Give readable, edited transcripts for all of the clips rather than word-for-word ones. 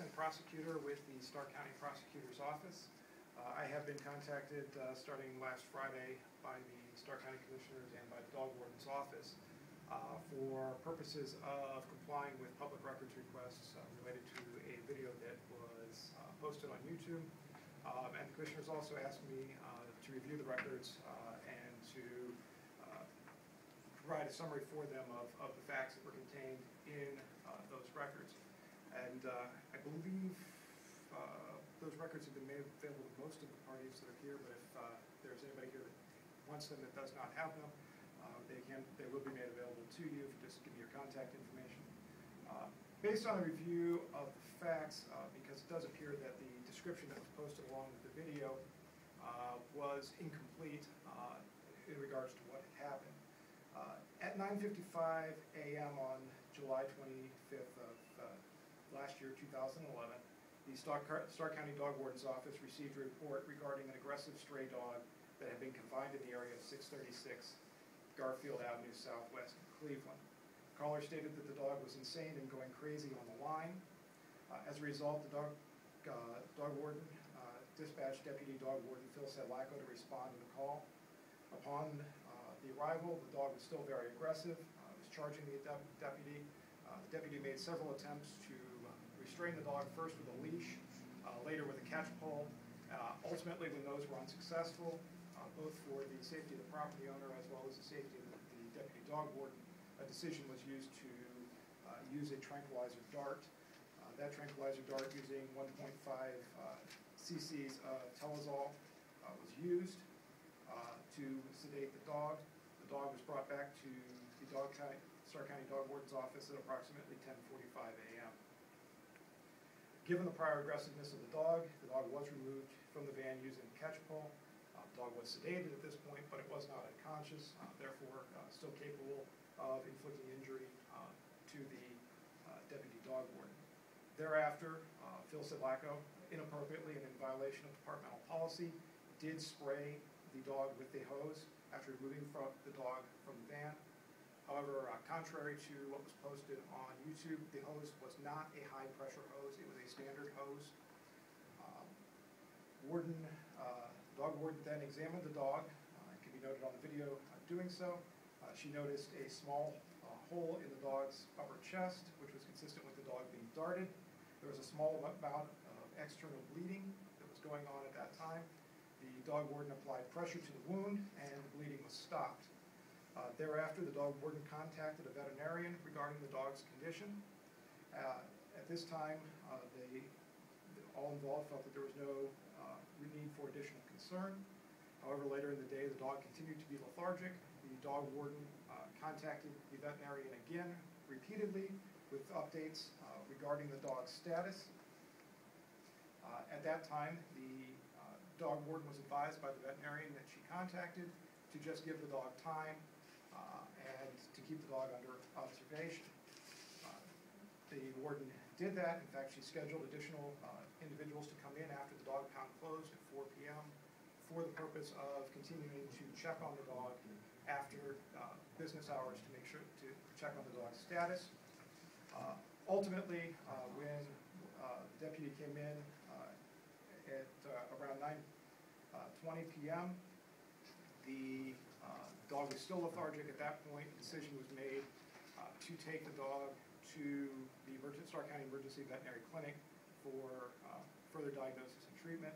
Assistant Prosecutor with the Stark County Prosecutor's Office. I have been contacted starting last Friday by the Stark County Commissioners and by the Dog Warden's Office for purposes of complying with public records requests related to a video that was posted on YouTube. And the Commissioners also asked me to review the records and to provide a summary for them of the facts that were contained in those records. And I believe those records have been made available to most of the parties that are here, but if there's anybody here that wants them that does not have them, they will be made available to you if you just give me your contact information. Based on a review of the facts, because it does appear that the description that was posted along with the video was incomplete in regards to what had happened. At 9:55 a.m. on July 25th of last year, 2011, the Stark County Dog Warden's Office received a report regarding an aggressive stray dog that had been confined in the area of 636 Garfield Avenue Southwest in Cleveland. The caller stated that the dog was insane and going crazy on the line. As a result, the dog warden dispatched Deputy Dog Warden Phil Sedlacko to respond to the call. Upon the arrival, the dog was still very aggressive. Was charging the deputy. The deputy made several attempts to restrain the dog, first with a leash, later with a catch pole. Ultimately, when those were unsuccessful, both for the safety of the property owner as well as the safety of the deputy dog warden, a decision was used to use a tranquilizer dart. That tranquilizer dart, using 1.5 cc's of Telazol, was used to sedate the dog. The dog was brought back to the Stark County Dog Warden's Office at approximately 10:45 a.m. Given the prior aggressiveness of the dog was removed from the van using a catch pole. The dog was sedated at this point, but it was not unconscious, therefore still capable of inflicting injury to the deputy dog warden. Thereafter, Phil Sedlacko, inappropriately and in violation of departmental policy, did spray the dog with the hose after removing the dog from the van. However, contrary to what was posted on YouTube, the hose was not a high-pressure hose. It was a standard hose. Dog warden then examined the dog. It can be noted on the video doing so. She noticed a small hole in the dog's upper chest, which was consistent with the dog being darted. There was a small amount of external bleeding that was going on at that time. The dog warden applied pressure to the wound, and the bleeding was stopped. Thereafter, the dog warden contacted a veterinarian regarding the dog's condition. At this time, all involved felt that there was no need for additional concern. However, later in the day, the dog continued to be lethargic. The dog warden contacted the veterinarian again repeatedly with updates regarding the dog's status. At that time, the dog warden was advised by the veterinarian that she contacted to just give the dog time and to keep the dog under observation. The warden did that. In fact, she scheduled additional individuals to come in after the dog pound closed at 4 p.m. for the purpose of continuing to check on the dog after business hours to make sure to check on the dog's status. Ultimately, when the deputy came in at around 9:20 p.m., the dog was still lethargic at that point. A decision was made to take the dog to the Stark County Emergency Veterinary Clinic for further diagnosis and treatment,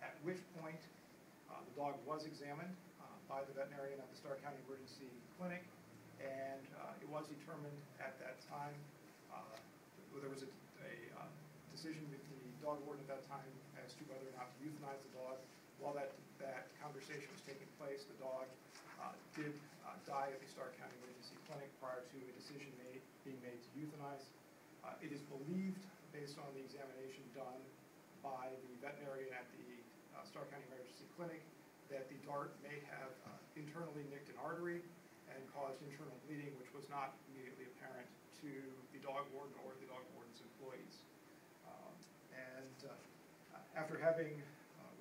at which point the dog was examined by the veterinarian at the Stark County Emergency Clinic, and it was determined at that time, there was a decision with the dog warden at that time as to whether or not to euthanize the dog. While that conversation was taking place, the dog did die at the Stark County Emergency Clinic prior to a decision being made to euthanize. It is believed, based on the examination done by the veterinarian at the Stark County Emergency Clinic, that the dart may have internally nicked an artery and caused internal bleeding, which was not immediately apparent to the dog warden or the dog warden's employees. After having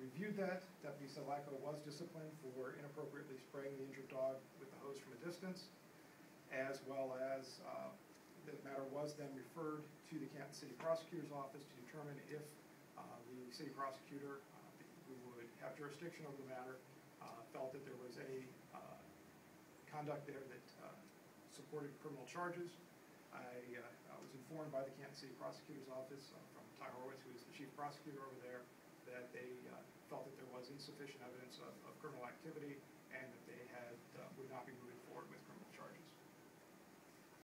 reviewed that, Deputy Sedlacko was disciplined for inappropriately spraying the injured dog with the hose from a distance, as well as The matter was then referred to the Canton City Prosecutor's Office to determine if the city prosecutor, who would have jurisdiction over the matter, felt that there was any conduct there that supported criminal charges. I was informed by the Canton City Prosecutor's Office from Ty Horowitz, who is the chief prosecutor over there, that they felt that there was insufficient evidence of criminal activity and that they would not be moving forward with